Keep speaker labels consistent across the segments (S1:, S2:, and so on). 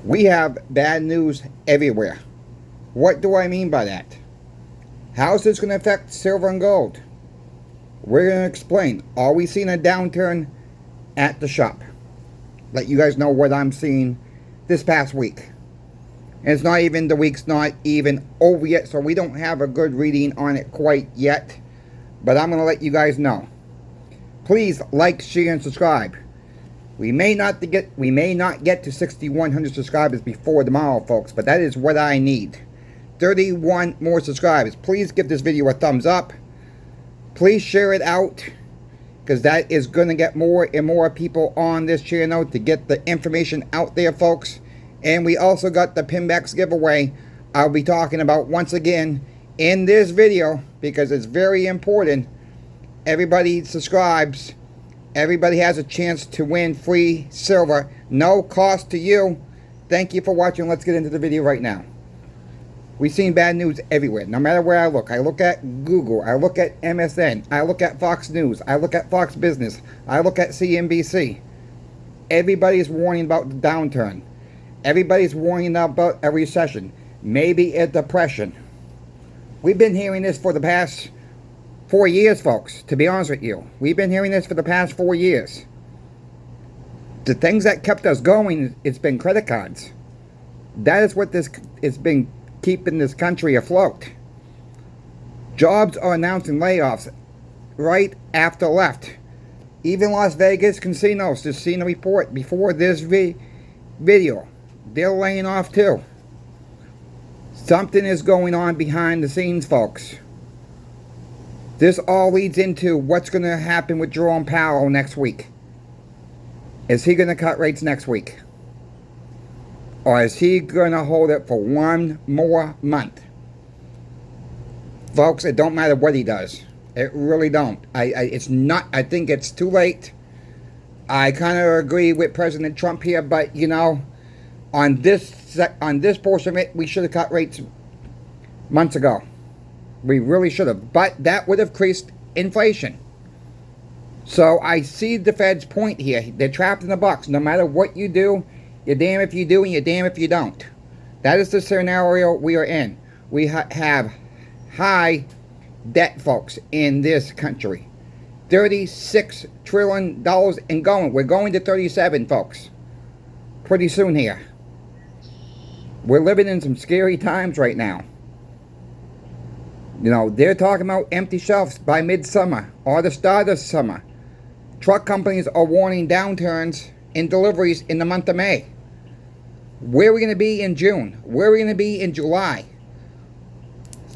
S1: We have bad news everywhere. What do I mean by that? How's this going to affect silver and gold? We're going to explain. Are we seeing a downturn at the shop? Let you guys know what I'm seeing this past week. And it's not even, the week's not even over yet, so we don't have a good reading on it quite yet. But I'm going to let you guys know. Please like, share, and subscribe. We may not get to 6,100 subscribers before tomorrow, folks, but that is what I need. 31 more subscribers. Please give this video a thumbs up. Please share it out, because that is going to get more and more people on this channel to get the information out there, folks. And we also got the Pinbacks giveaway I'll be talking about once again in this video, because it's very important. Everybody subscribes. Everybody has a chance to win free silver. No cost to you. Thank you for watching. Let's get into the video right now. We've seen bad news everywhere. No matter where I look at Google, I look at MSN, I look at Fox News, I look at Fox Business, I look at CNBC. Everybody's warning about the downturn. Everybody's warning about a recession. Maybe a depression. We've been hearing this for the past 4 years, folks, to be honest with you. We've been hearing this for the past 4 years. The things that kept us going, it's been credit cards. That is what this has been keeping this country afloat. Jobs are announcing layoffs right after left. Even Las Vegas casinos, just seen a report before this video. They're laying off too. Something is going on behind the scenes, folks. This all leads into what's going to happen with Jerome Powell next week. Is he going to cut rates next week? Or is he going to hold it for one more month? Folks, it don't matter what he does. It really don't. I think it's too late. I kind of agree with President Trump here, but you know, on this portion of it, we should have cut rates months ago. We really should have. But that would have increased inflation. So I see the Fed's point here. They're trapped in a box. No matter what you do, you're damn if you do and you're damn if you don't. That is the scenario we are in. We have high debt, folks, in this country. $36 trillion and going. We're going to 37, folks. Pretty soon here. We're living in some scary times right now. You know, they're talking about empty shelves by midsummer or the start of summer. Truck companies are warning downturns in deliveries in the month of May. Where are we going to be in June? Where are we going to be in July?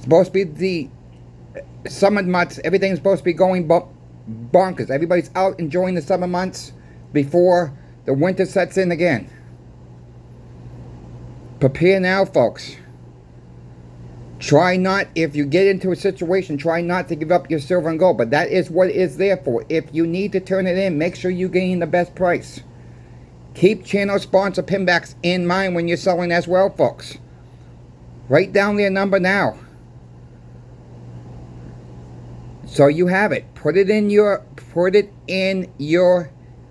S1: Supposed to be the summer months. Everything's supposed to be going bonkers. Everybody's out enjoying the summer months before the winter sets in again. Prepare now, folks. Try not, if you get into a situation, try not to give up your silver and gold. But that is what it's there for. If you need to turn it in, make sure you gain the best price. Keep channel sponsor Pinbacks in mind when you're selling as well, folks. Write down their number now. So you have it. Put it in your,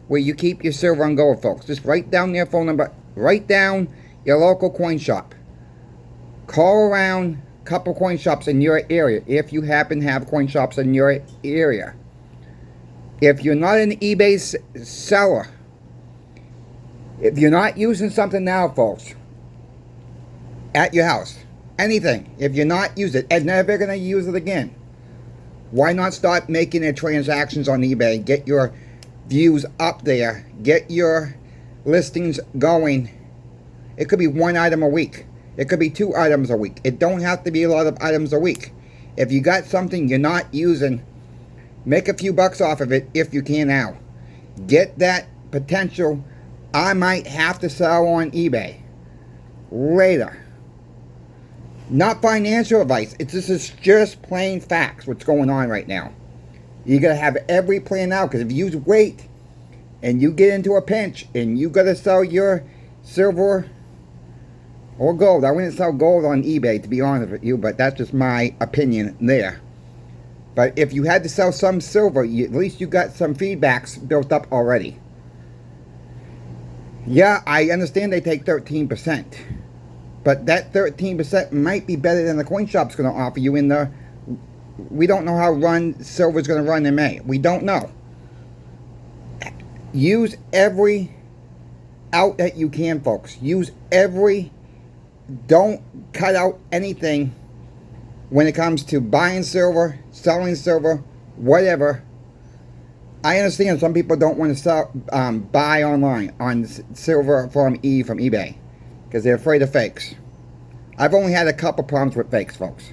S1: where you keep your silver and gold, folks. Just write down their phone number. Write down your local coin shop. Call around a couple coin shops in your area, if you happen to have coin shops in your area. If you're not an eBay seller, if you're not using something now, folks, at your house, anything, if you're not using it and never going to use it again, why not start making the transactions on eBay? Get your views up there. Get your listings going. It could be one item a week. It could be 2 items a week. It don't have to be a lot of items a week. If you got something you're not using, make a few bucks off of it if you can now. Get that potential. I might have to sell on eBay later. Not financial advice. This is just plain facts what's going on right now. You got to have every plan out, because if you wait and you get into a pinch and you got to sell your silver or gold. I wouldn't sell gold on eBay, to be honest with you, but that's just my opinion there. But if you had to sell some silver, at least you got some feedbacks built up already. Yeah, I understand they take 13%. But that 13% might be better than the coin shop's going to offer you in the... We don't know how silver's going to run in May. We don't know. Use every out that you can, folks. Use every... Don't cut out anything when it comes to buying silver, selling silver, whatever. I understand some people don't want to buy online on silver from eBay because they're afraid of fakes. I've only had a couple problems with fakes, folks.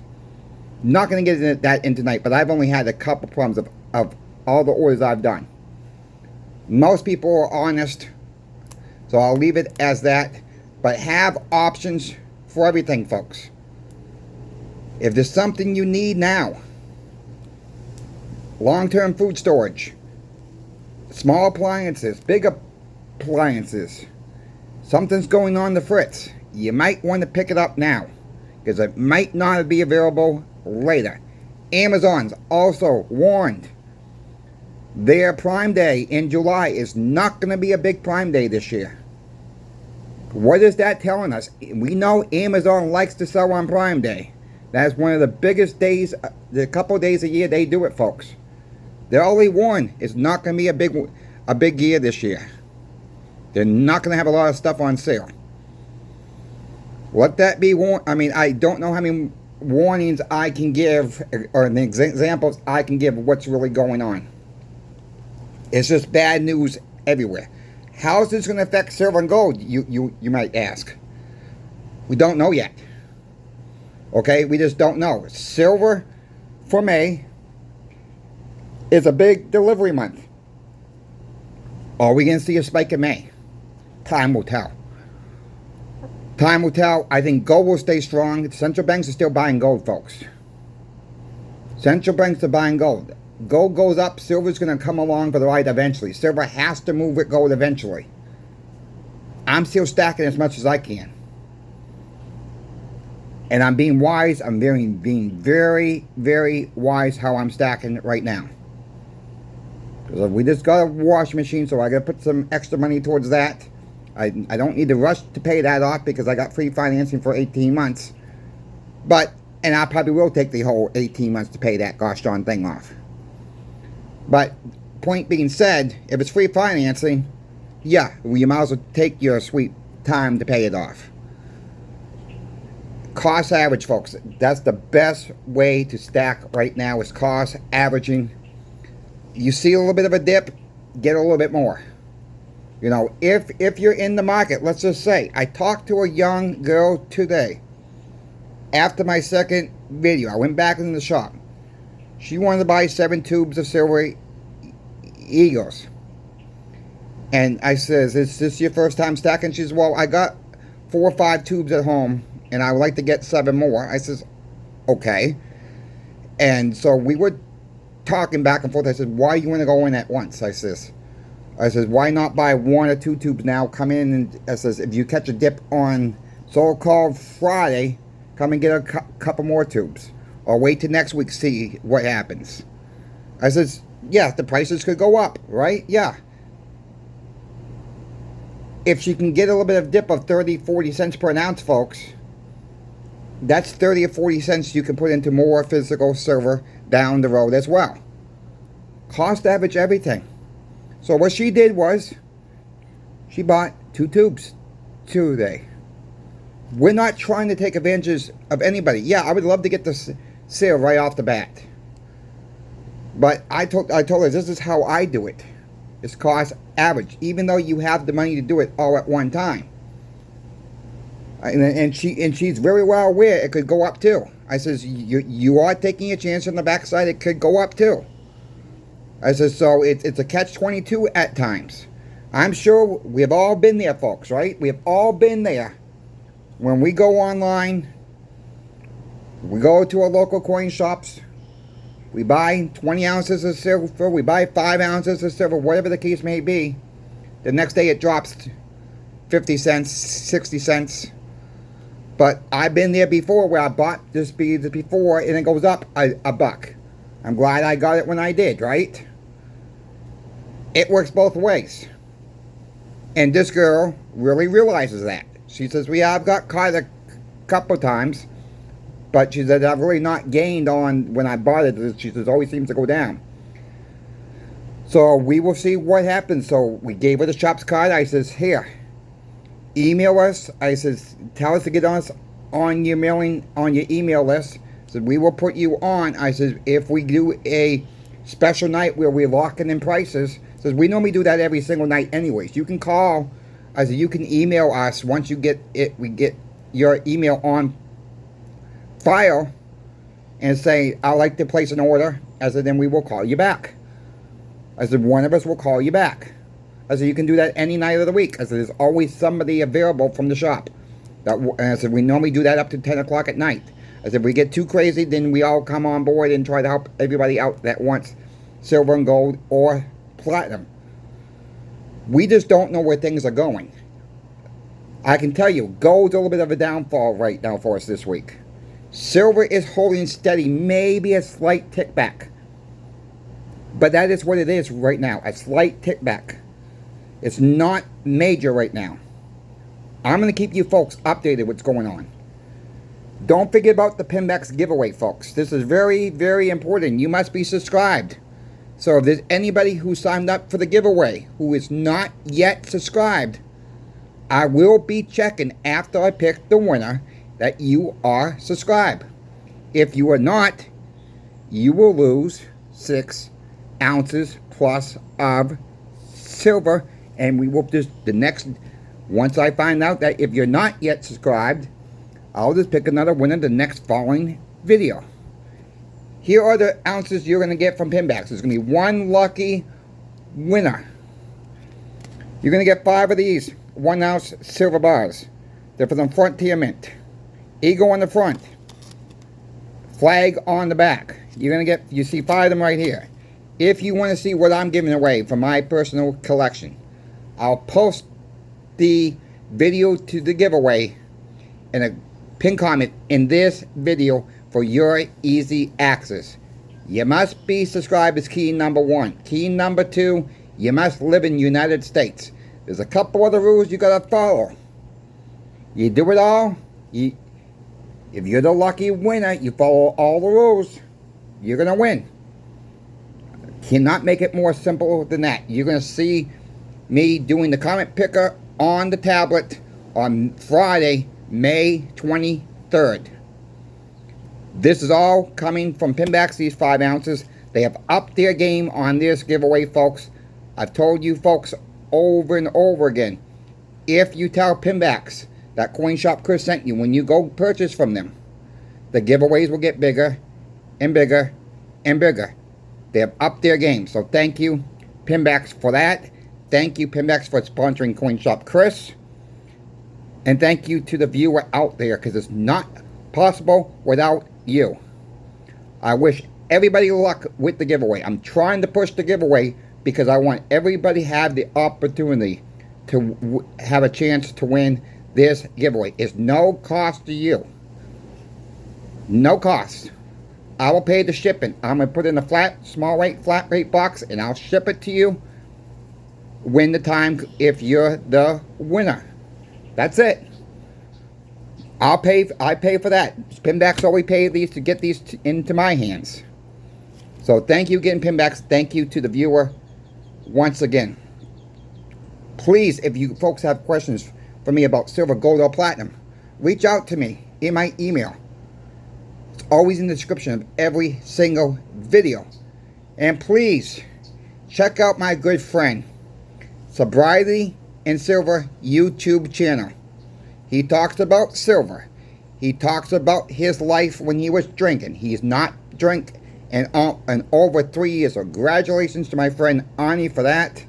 S1: Not going to get into that in tonight, but I've only had a couple problems of all the orders I've done. Most people are honest, so I'll leave it as that. But have options for everything, folks. If there's something you need now, long-term food storage, small appliances, big appliances, something's going on the fritz, you might want to pick it up now because it might not be available later. Amazon's also warned their Prime Day in July is not going to be a big Prime Day this year. What is that telling us? We know Amazon likes to sell on Prime Day. That's one of the biggest days, the couple days a year they do it, folks. They're already warned it's not going to be a big year this year. They're not going to have a lot of stuff on sale. Let that be warned. I mean, I don't know how many warnings I can give or the examples I can give of what's really going on. It's just bad news everywhere. How is this going to affect silver and gold, you might ask? We don't know yet. Okay, we just don't know. Silver for May is a big delivery month. Are we going to see a spike in May? Time will tell. Time will tell. I think gold will stay strong. Central banks are still buying gold, folks. Central banks are buying gold. Gold goes up, silver's going to come along for the ride eventually. Silver has to move with gold eventually. I'm still stacking as much as I can. And I'm being wise. I'm being very, very wise how I'm stacking it right now. Because we just got a washing machine, so I got to put some extra money towards that. I don't need to rush to pay that off because I got free financing for 18 months. And I probably will take the whole 18 months to pay that gosh darn thing off. But, point being said, if it's free financing, yeah, you might as well take your sweet time to pay it off. Cost average, folks. That's the best way to stack right now is cost averaging. You see a little bit of a dip, get a little bit more. You know, if you're in the market, let's just say, I talked to a young girl today. After my second video, I went back in the shop. She wanted to buy 7 tubes of silver eagles. And I says, is this your first time stacking? She says, well, I got 4 or 5 tubes at home, and I would like to get 7 more. I says, okay. And so we were talking back and forth. I said, why you want to go in at once? I says, why not buy 1 or 2 tubes now? Come in and I says, if you catch a dip on so-called Friday, come and get a couple more tubes. Or wait till next week, see what happens. I says, yeah, the prices could go up, right? Yeah. If she can get a little bit of dip of 30, 40 cents per ounce, folks, that's 30 or 40 cents you can put into more physical silver down the road as well. Cost average everything. So what she did was, she bought 2 tubes today. We're not trying to take advantage of anybody. Yeah, I would love to get the sale right off the bat. But I told her this is how I do it. It's cost average, even though you have the money to do it all at one time. And she's very well aware it could go up too. I says, you are taking a chance on the backside, it could go up too. I says, so it's a catch-22 at times. I'm sure we have all been there, folks, right? We have all been there. When we go online, we go to our local coin shops, we buy 20 ounces of silver, we buy 5 ounces of silver, whatever the case may be. The next day it drops 50 cents, 60 cents. But I've been there before where I bought this beads before and it goes up a buck. I'm glad I got it when I did, right? It works both ways. And this girl really realizes that. She says, we have got caught a couple times, but she said, I've really not gained on when I bought it. She says, always seems to go down. So we will see what happens. So we gave her the shop's card. I says, here, email us. I says, tell us to get us on your mailing, on your email list. So we will put you on. I says, if we do a special night where we're locking in prices, says we normally do that every single night anyways. You can call. I said, you can email us once you get it. We get your email on file and say, I'd like to place an order. I said, then we will call you back. I said, one of us will call you back. I said, you can do that any night of the week. I said, there's always somebody available from the shop. And I said, we normally do that up to 10 o'clock at night. I said, if we get too crazy, then we all come on board and try to help everybody out that wants silver and gold or platinum. We just don't know where things are going. I can tell you, gold's a little bit of a downfall right now for us this week. Silver is holding steady, maybe a slight tick back. But that is what it is right now, a slight tick back. It's not major right now. I'm going to keep you folks updated what's going on. Don't forget about the Pinbacks giveaway, folks. This is very, very important. You must be subscribed. So if there's anybody who signed up for the giveaway who is not yet subscribed, I will be checking after I pick the winner that you are subscribed. If you are not, you will lose 6 ounces plus of silver, and we will just once I find out that if you're not yet subscribed, I'll just pick another winner the next following video. Here are the ounces you're going to get from Pinbacks. There's going to be one lucky winner. You're going to get 5 of these 1 ounce silver bars. They're for the Frontier Mint. Eagle on the front, flag on the back. You're going to get, you see 5 of them right here. If you want to see what I'm giving away from my personal collection, I'll post the video to the giveaway and a pin comment in this video for your easy access. You must be subscribed is key number 1. Key number 2, you must live in the United States. There's a couple other rules you got to follow. You do it all, if you're the lucky winner, you follow all the rules, you're going to win. Cannot make it more simple than that. You're going to see me doing the comment picker on the tablet on Friday, May 23rd. This is all coming from Pinbacks, these 5 ounces. They have upped their game on this giveaway, folks. I've told you folks over and over again, if you tell Pinbacks that Coin Shop Chris sent you when you go purchase from them, the giveaways will get bigger and bigger and bigger. They have upped their game. So thank you, Pinbacks, for that. Thank you, Pinbacks, for sponsoring Coin Shop Chris. And thank you to the viewer out there, because it's not possible without you. I wish everybody luck with the giveaway. I'm trying to push the giveaway because I want everybody to have the opportunity to have a chance to win this giveaway. It's no cost to you. No cost. I will pay the shipping. I'm going to put in a flat rate box, and I'll ship it to you when the time, if you're the winner. That's it. I pay for that. Pinbacks always pay these to get these into my hands. So thank you again, Pinbacks. Thank you to the viewer once again. Please, if you folks have questions for me about silver, gold, or platinum, reach out to me in my email. It's always in the description of every single video. And please, check out my good friend, Sobriety and Silver YouTube channel. He talks about silver. He talks about his life when he was drinking. He's not drink in over 3 years. So congratulations to my friend Ani for that.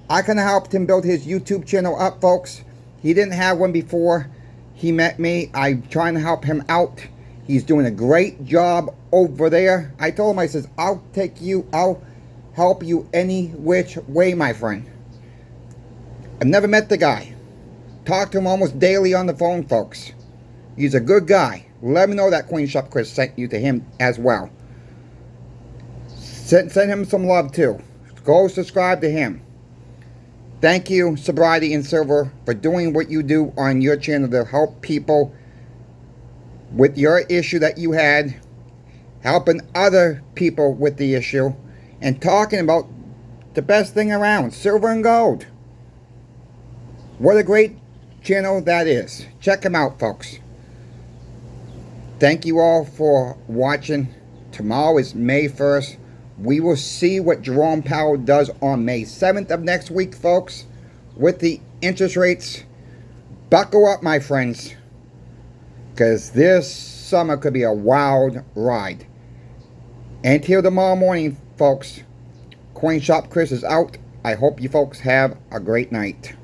S1: I kind of helped him build his YouTube channel up, folks. He didn't have one before he met me. I'm trying to help him out. He's doing a great job over there. I told him, I says, I'll help you any which way, my friend. I've never met the guy. Talk to him almost daily on the phone, folks. He's a good guy. Let me know that Coin Shop Chris sent you to him as well. Send him some love too. Go subscribe to him. Thank you, Sobriety and Silver, for doing what you do on your channel to help people with your issue that you had, helping other people with the issue, and talking about the best thing around, silver and gold. What a great channel that is. Check them out, folks. Thank you all for watching. Tomorrow is May 1st. We will see what Jerome Powell does on May 7th of next week, folks, with the interest rates. Buckle up, my friends, because this summer could be a wild ride. Until tomorrow morning, folks, Coin Shop Chris is out. I hope you folks have a great night.